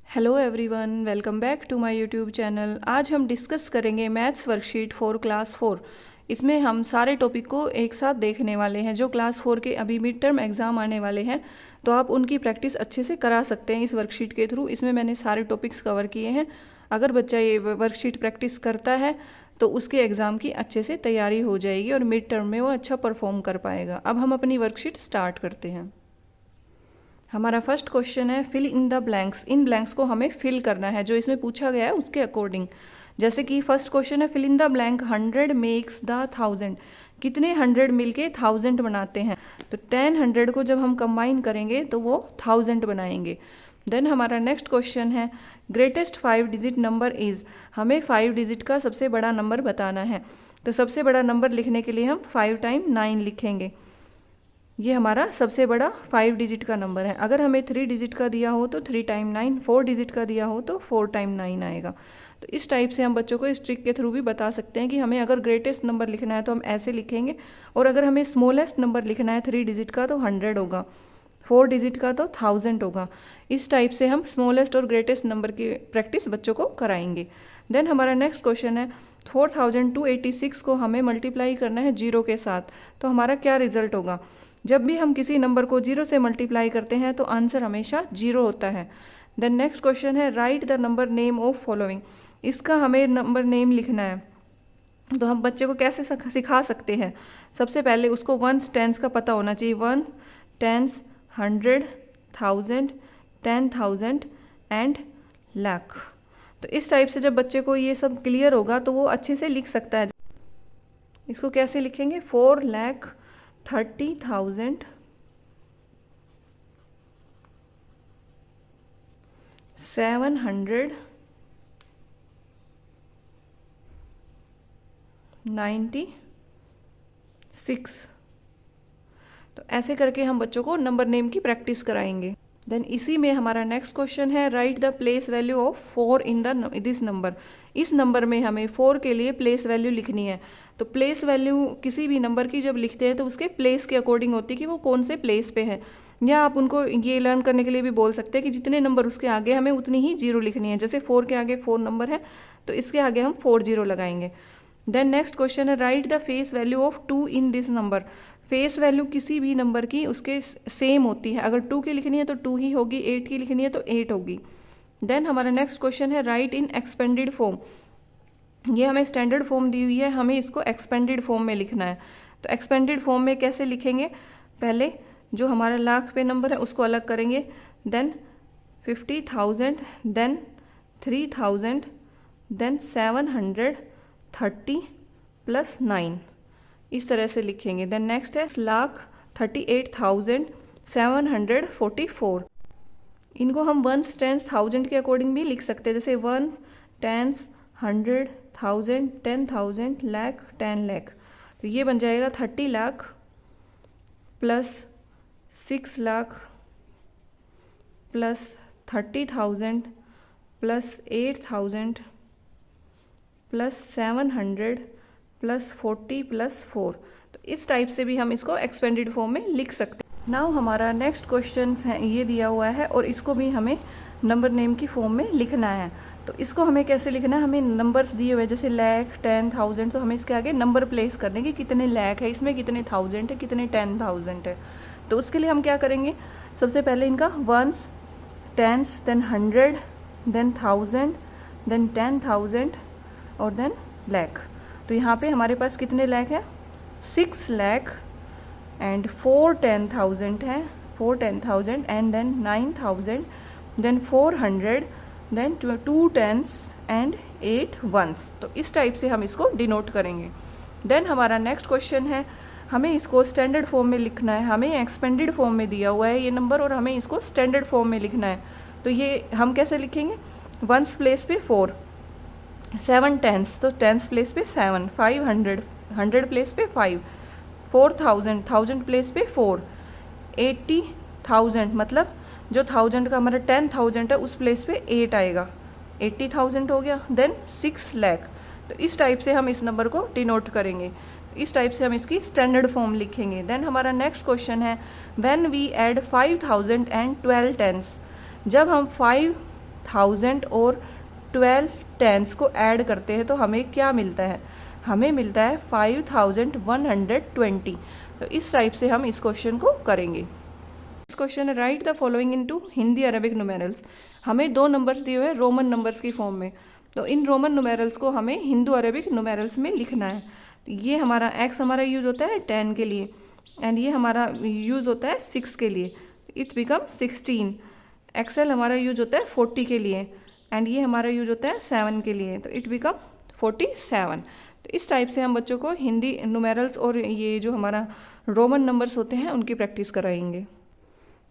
Hello everyone, welcome back to my YouTube channel. आज हम discuss करेंगे मैथ्स वर्कशीट फॉर क्लास 4। इसमें हम सारे टॉपिक को एक साथ देखने वाले हैं। जो क्लास 4 के अभी मिड टर्म एग्ज़ाम आने वाले हैं तो आप उनकी प्रैक्टिस अच्छे से करा सकते हैं इस वर्कशीट के थ्रू। इसमें मैंने सारे टॉपिक्स कवर किए हैं। अगर बच्चा ये वर्कशीट प्रैक्टिस करता है तो उसके एग्ज़ाम की अच्छे से तैयारी हो जाएगी और मिड टर्म में वो अच्छा परफॉर्म कर पाएगा। अब हम अपनी वर्कशीट स्टार्ट करते हैं। हमारा फर्स्ट क्वेश्चन है फिल इन द ब्लैंक्स। इन ब्लैंक्स को हमें फिल करना है जो इसमें पूछा गया है उसके अकॉर्डिंग। जैसे कि फर्स्ट क्वेश्चन है fill in the blank 100 makes the 1000। कितने 100 मिलके 1000 बनाते हैं? तो 10 100 को जब हम कंबाइन करेंगे तो वो 1000 बनाएंगे। देन हमारा नेक्स्ट क्वेश्चन है ग्रेटेस्ट 5 डिजिट नंबर इज। हमें 5 डिजिट का सबसे बड़ा नंबर बताना है। तो सबसे बड़ा नंबर लिखने के लिए हम 5 टाइम 9 लिखेंगे। ये हमारा सबसे बड़ा 5 डिजिट का नंबर है। अगर हमें 3 डिजिट का दिया हो तो 3 टाइम 9, 4 डिजिट का दिया हो तो 4 टाइम 9 आएगा। तो इस टाइप से हम बच्चों को इस ट्रिक के थ्रू भी बता सकते हैं कि हमें अगर ग्रेटेस्ट नंबर लिखना है तो हम ऐसे लिखेंगे, और अगर हमें स्मॉलेस्ट नंबर लिखना है 3 डिजिट का तो 100 होगा, 4 डिजिट का तो 1000 होगा। इस टाइप से हम स्मॉलेस्ट और ग्रेटेस्ट नंबर की प्रैक्टिस बच्चों को कराएंगे। देन हमारा नेक्स्ट क्वेश्चन है 4286 को हमें मल्टीप्लाई करना है 0 के साथ। तो हमारा क्या रिजल्ट होगा? जब भी हम किसी नंबर को 0 से मल्टीप्लाई करते हैं तो आंसर हमेशा 0 होता है। देन नेक्स्ट क्वेश्चन है right the number name of following. इसका हमें नंबर नेम लिखना है। तो हम बच्चे को कैसे सिखा सकते हैं? सबसे पहले उसको वंस टेंस का पता होना चाहिए। 1 टेंस 100 1000 10,000 एंड लाख। तो इस टाइप से जब बच्चे को ये सब क्लियर होगा तो वो अच्छे से लिख सकता है। इसको कैसे लिखेंगे? 4,30,000 796। तो ऐसे करके हम बच्चों को नंबर नेम की प्रैक्टिस कराएंगे। देन इसी में हमारा नेक्स्ट क्वेश्चन है right the place value of 4 in this number. इस नंबर में हमें 4 के लिए प्लेस वैल्यू लिखनी है। तो प्लेस वैल्यू किसी भी नंबर की जब लिखते हैं तो उसके प्लेस के अकॉर्डिंग होती है कि वो कौन से प्लेस पे है। या आप उनको ये लर्न करने के लिए भी बोल सकते हैं कि जितने नंबर उसके आगे हमें उतनी ही 0 लिखनी है। जैसे 4 के आगे 4 नंबर है तो इसके आगे हम 4 0 लगाएंगे। देन नेक्स्ट क्वेश्चन है right the face value of 2 in this number. Face value किसी भी नंबर की उसके सेम होती है। अगर 2 की लिखनी है तो 2 ही होगी, 8 की लिखनी है तो 8 होगी। देन हमारा नेक्स्ट क्वेश्चन है राइट इन एक्सपेंडेड फॉर्म। ये हमें स्टैंडर्ड फॉर्म दी हुई है, हमें इसको एक्सपेंडेड फॉर्म में लिखना है। तो एक्सपेंडेड फॉर्म में कैसे लिखेंगे? पहले जो हमारा लाख पे नंबर है उसको अलग करेंगे, देन 50,000, देन 3,000, देन 730 प्लस 9, इस तरह से लिखेंगे। देन नेक्स्ट है 1,38,744। इनको हम वंस टेंस 1000 के अकॉर्डिंग भी लिख सकते हैं। जैसे वंस टेंस 100 1000 10,000 लाख 10 लाख। तो ये बन जाएगा 30 lakh plus 6 lakh plus 30,000 plus 8,000 plus 700 plus 40 plus 4। तो इस टाइप से भी हम इसको एक्सपेंडेड फॉर्म में लिख सकते हैं। नाउ हमारा नेक्स्ट क्वेश्चन है, ये दिया हुआ है और इसको भी हमें नंबर नेम की फॉर्म में लिखना है। तो इसको हमें कैसे लिखना है? हमें नंबर्स दिए हुए जैसे लाख 10,000, तो हमें इसके आगे नंबर प्लेस करने की कितने लाख है, इसमें कितने 1000 है, कितने 10,000 है। तो उसके लिए हम क्या करेंगे? सबसे पहले इनका ones tens, then 100, then 1000, then 10,000 और देन लाख। तो यहाँ पे हमारे पास कितने लाख है? 6 लाख एंड 4 10,000 है, 4 10,000 and then 9,000, then 400, then 2 10s and 8 1s। तो इस टाइप से हम इसको डिनोट करेंगे। देन हमारा नेक्स्ट क्वेश्चन है, हमें इसको स्टैंडर्ड फॉर्म में लिखना है। हमें एक्सपेंडेड फॉर्म में दिया हुआ है ये नंबर और हमें इसको स्टैंडर्ड फॉर्म में लिखना है। तो ये हम कैसे लिखेंगे? वंस प्लेस पे 4, 7 टेंस तो टेंस प्लेस पे 7, 500 100 प्लेस पे 5, 4,000 1000 प्लेस पे 4, 80,000 मतलब जो 1000 का हमारा 10,000 है उस प्लेस पे 8 आएगा, 80,000 हो गया। देन 6 लाख। तो इस टाइप से हम इस नंबर को डिनोट करेंगे। इस टाइप से हम इसकी स्टैंडर्ड फॉर्म लिखेंगे। देन हमारा नेक्स्ट क्वेश्चन है when we add 5,000 and 12 tens. जब हम 5 1000 और 12 टेंस को ऐड करते हैं तो हमें क्या मिलता है, हमें मिलता है 5120। तो इस टाइप से हम इस क्वेश्चन को करेंगे। इस क्वेश्चन है right the following into Hindi Arabic numerals. हमें 2 नंबर्स दिए हुए हैं रोमन नंबर्स की फॉर्म में, तो इन रोमन न्यूमेरल्स को हमें हिंदू अरेबिक न्यूमेरल्स में लिखना है। तो ये हमारा एक्स हमारा यूज होता है 10 के लिए, एंड ये हमारा यूज होता है 6 के लिए, इट बिकम 16। एक्सएल हमारा यूज होता है 40 के लिए, एंड ये हमारा यूज होता है 7 के लिए, तो इट बिकम 47। तो इस टाइप से हम बच्चों को हिंदी न्यूमेरल्स और ये जो हमारा रोमन नंबर्स होते हैं उनकी प्रैक्टिस कराएंगे।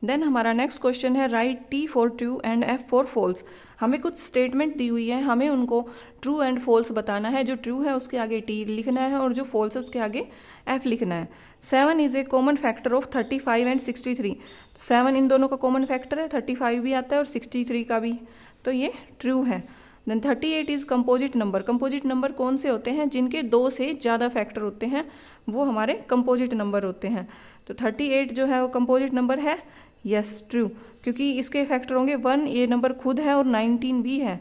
देन हमारा नेक्स्ट क्वेश्चन है write T for true and F for false. हमें कुछ स्टेटमेंट दी हुई है, हमें उनको ट्रू एंड फॉल्स बताना है। जो ट्रू है उसके आगे टी लिखना है और जो फॉल्स है उसके आगे एफ लिखना है। 7 is a common factor of 35 and 63। 7 इन दोनों का कॉमन फैक्टर है, 35 भी आता है और 63 का भी, तो ये ट्रू है। Then 38 is composite number. Composite number कौन से होते हैं, जिनके 2 से ज़्यादा फैक्टर होते हैं वो हमारे कंपोजिट नंबर होते हैं। तो 38 जो है वो कंपोजिट नंबर है, यस ट्रू, क्योंकि इसके फैक्टर होंगे 1, ये नंबर खुद है, और 19 भी है,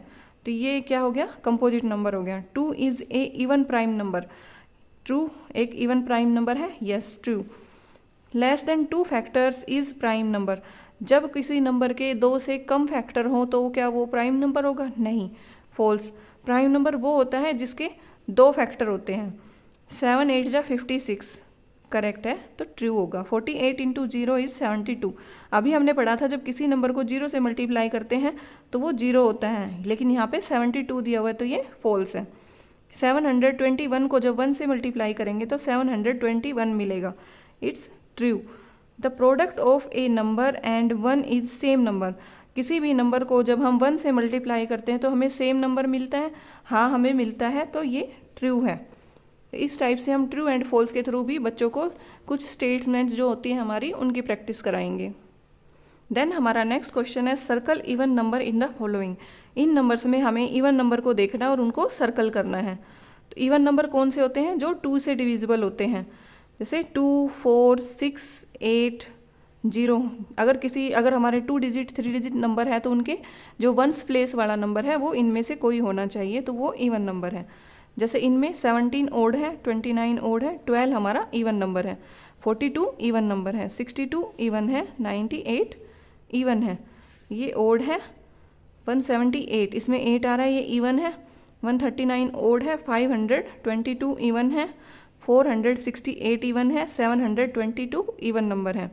तो ये क्या हो गया, कंपोजिट नंबर हो गया। 2 is a even prime number. True, एक इवन प्राइम नंबर है, yes true. Less than 2 factors is prime number. जब किसी नंबर के 2 से कम फैक्टर हो तो क्या वो प्राइम नंबर होगा, नहीं, फॉल्स। प्राइम नंबर वो होता है जिसके 2 फैक्टर होते हैं। 7 8 जा 56 करेक्ट है, तो ट्रू होगा। 48 इंटू 0 इज 72। अभी हमने पढ़ा था जब किसी नंबर को 0 से मल्टीप्लाई करते हैं तो वो 0 होता है, लेकिन यहाँ पे 72 दिया हुआ है तो ये फॉल्स है। 721 को जब 1 से मल्टीप्लाई करेंगे तो 721 मिलेगा, it's true. The product of A number and 1 is same number. किसी भी नंबर को जब हम 1 से मल्टीप्लाई करते हैं तो हमें सेम नंबर मिलता है, हाँ हमें मिलता है, तो ये ट्रू है। इस टाइप से हम ट्रू एंड फॉल्स के थ्रू भी बच्चों को कुछ स्टेटमेंट्स जो होती है हमारी उनकी प्रैक्टिस कराएंगे। देन हमारा नेक्स्ट क्वेश्चन है circle even number in the following. In numbers में हमें इवन नंबर को देखना और उनको सर्कल करना है। तो इवन नंबर कौन से होते हैं, जो 2 से डिविजिबल होते हैं, जैसे 2 4 6 8 0। अगर हमारे 2 डिजिट 3 डिजिट नंबर है तो उनके जो 1s प्लेस वाला नंबर है वो इनमें से कोई होना चाहिए, तो वो इवन नंबर है। जैसे इनमें 17 ओड है, 29 ओड है, 12 हमारा इवन नंबर है, 42 इवन नंबर है, 62 इवन है, 98 इवन है, ये ओड है। 178 इसमें 8 आ रहा है, ये इवन है। 139 ओड है, 522 इवन है, 468 इवन है, 722 इवन नंबर है।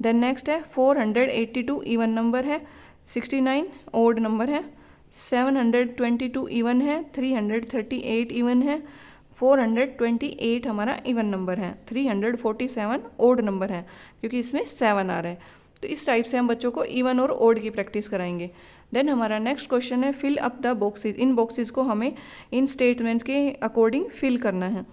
देन नेक्स्ट है 482 इवन नंबर है, 69 ओड नंबर है, 722 इवन है, 338 इवन है, 428 हमारा इवन नंबर है, 347 ओड नंबर है क्योंकि इसमें 7 आ रहा है। तो इस टाइप से हम बच्चों को इवन और ओड की प्रैक्टिस कराएंगे। देन हमारा नेक्स्ट क्वेश्चन है फिल अप द बॉक्सेस। इन बॉक्सेस को हमें इन स्टेटमेंट के अकॉर्डिंग फिल करना है।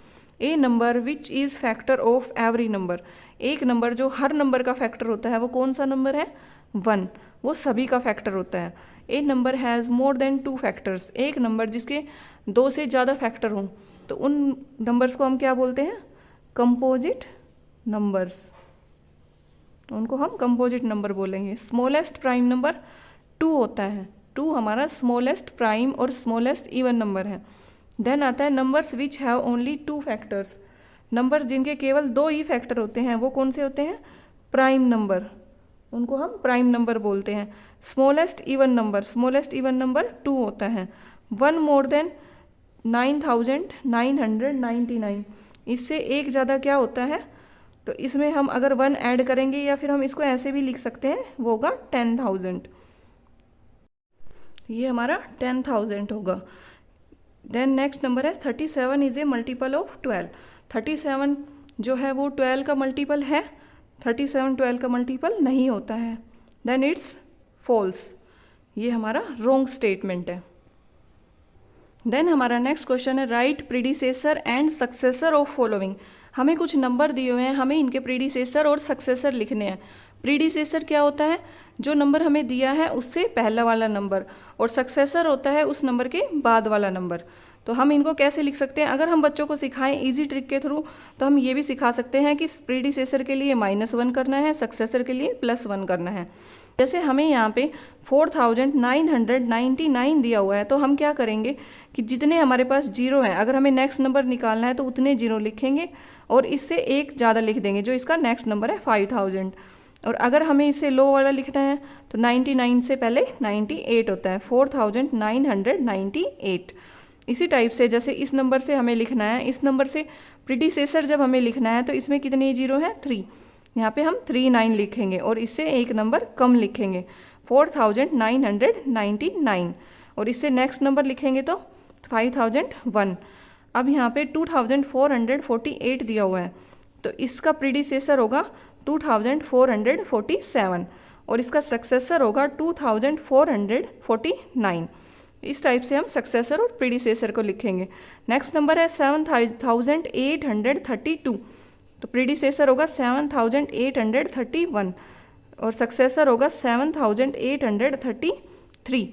A number which is factor of every number. एक नंबर जो हर नंबर का फैक्टर होता है वो कौन सा नंबर है, 1, वो सभी का फैक्टर होता है। A number has more than 2 factors. एक नंबर जिसके 2 से ज़्यादा फैक्टर हों तो उन नंबर्स को हम क्या बोलते हैं, कंपोजिट नंबर्स। उनको हम कंपोजिट नंबर बोलेंगे। स्मॉलेस्ट प्राइम नंबर 2 होता है, 2 हमारा स्मॉलेस्ट प्राइम और स्मॉलेस्ट इवन नंबर है। देन आता है numbers which have only 2 factors. Number जिनके केवल 2 ही फैक्टर होते हैं वो कौन से होते हैं, प्राइम नंबर, उनको हम प्राइम नंबर बोलते हैं। स्मॉलेस्ट इवन नंबर 2 होता है। 1 मोर देन 9999, इससे एक ज़्यादा क्या होता है, तो इसमें हम अगर 1 ऐड करेंगे या फिर हम इसको ऐसे भी लिख सकते हैं, वो होगा 10,000, ये हमारा 10,000 होगा। देन नेक्स्ट नंबर है 37 इज ए मल्टीपल ऑफ 12। 37 जो है वो 12 का मल्टीपल है, 37 12 का मल्टीपल नहीं होता है, देन इट्स फॉल्स, ये हमारा रॉन्ग स्टेटमेंट है। देन हमारा नेक्स्ट क्वेश्चन है right predecessor and successor of following. हमें कुछ नंबर दिए हुए हैं, हमें इनके प्रीडिसेसर और सक्सेसर लिखने हैं। प्रीडिसेसर क्या होता है, जो नंबर हमें दिया है उससे पहला वाला नंबर, और सक्सेसर होता है उस नंबर के बाद वाला नंबर। तो हम इनको कैसे लिख सकते हैं, अगर हम बच्चों को सिखाएं इजी ट्रिक के थ्रू तो हम ये भी सिखा सकते हैं कि प्रीडिसेसर के लिए -1 करना है, सक्सेसर के लिए +1 करना है। जैसे हमें यहाँ पे 4999 दिया हुआ है, तो हम क्या करेंगे कि जितने हमारे पास जीरो हैं, अगर हमें नेक्स्ट नंबर निकालना है तो उतने जीरो लिखेंगे और इससे एक ज़्यादा लिख देंगे, जो इसका नेक्स्ट नंबर है 5000। और अगर हमें इसे लो वाला लिखना है तो 99 से पहले 98 होता है, 4998। इसी टाइप से जैसे इस नंबर से हमें लिखना है, इस नंबर से प्रीडिसेसर जब हमें लिखना है तो इसमें कितने जीरो हैं, 3। यहाँ पे हम 39 लिखेंगे और इससे एक नंबर कम लिखेंगे, 4999। और इससे नेक्स्ट नंबर लिखेंगे तो 5001। अब यहाँ पे 2448 दिया हुआ है, तो इसका प्रीडिसेसर होगा 2447 और इसका सक्सेसर होगा 2449। इस टाइप से हम सक्सेसर और प्रीडिसेसर को लिखेंगे। नेक्स्ट नंबर है 7832, तो प्रीडिसेसर होगा 7831 और सक्सेसर होगा 7833।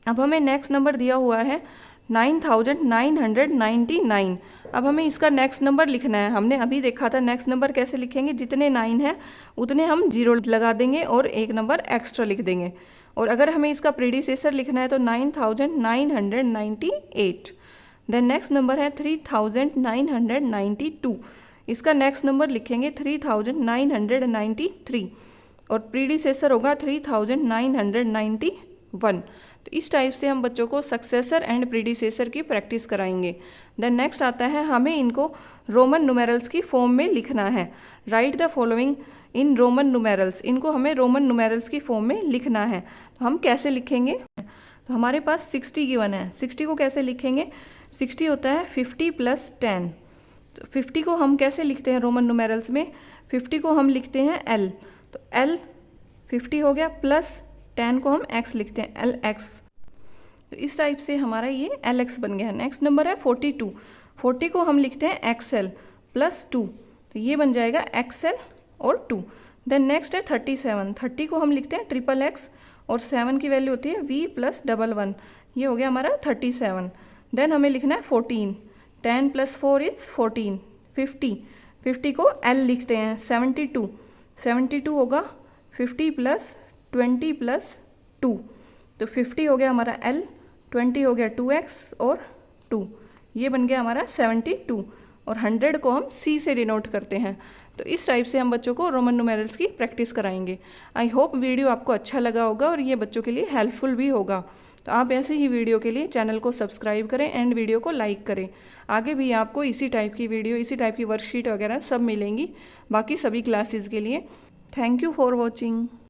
अब हमें नेक्स्ट नंबर दिया हुआ है 9999। अब हमें इसका नेक्स्ट नंबर लिखना है। हमने अभी देखा था नेक्स्ट नंबर कैसे लिखेंगे, जितने 9 हैं उतने हम जीरो लगा देंगे और एक नंबर एक्स्ट्रा लिख देंगे। और अगर हमें इसका प्रीडिसेसर लिखना है तो 9998। देन नेक्स्ट नंबर है 3992, इसका नेक्स्ट नंबर लिखेंगे 3993 और प्रीडिसेसर होगा 3991। तो इस टाइप से हम बच्चों को सक्सेसर एंड प्रीडिसेसर की प्रैक्टिस कराएंगे। देन नेक्स्ट आता है हमें इनको रोमन न्यूमेरल्स की फॉर्म में लिखना है। Right the following in Roman numerals, इनको हमें रोमन न्यूमेरल्स की फॉर्म में लिखना है। तो हम कैसे लिखेंगे, तो हमारे पास 60 गिवन है, 60 को कैसे लिखेंगे, 60 होता है 50 + 10। तो 50 को हम कैसे लिखते हैं रोमन न्यूमेरल्स में, 50 को हम लिखते हैं L, तो L 50 हो गया, प्लस 10 को हम X लिखते हैं, LX। तो इस टाइप से हमारा ये LX बन गया। नेक्स्ट नंबर है 42, 40 को हम लिखते हैं XL + 2, तो ये बन जाएगा XL और 2। देन नेक्स्ट है 37, 30 को हम लिखते हैं XXX और 7 की वैल्यू होती है V + 11, ये हो गया हमारा 37। देन हमें लिखना है 14, 10 + 4 = 14। 50 को L लिखते हैं, 72 होगा 50 + 20 + 2, तो 50 हो गया हमारा L, 20 हो गया 2X और 2, ये बन गया हमारा 72। और 100 को हम C से डिनोट करते हैं। तो इस टाइप से हम बच्चों को रोमन न्यूमेरल्स की प्रैक्टिस कराएंगे। आई होप वीडियो आपको अच्छा लगा होगा और ये बच्चों के लिए हेल्पफुल भी होगा। तो आप ऐसे ही वीडियो के लिए चैनल को सब्सक्राइब करें एंड वीडियो को लाइक करें। आगे भी आपको इसी टाइप की वीडियो, इसी टाइप की वर्कशीट वगैरह सब मिलेंगी बाकी सभी क्लासेस के लिए। Thank you for watching.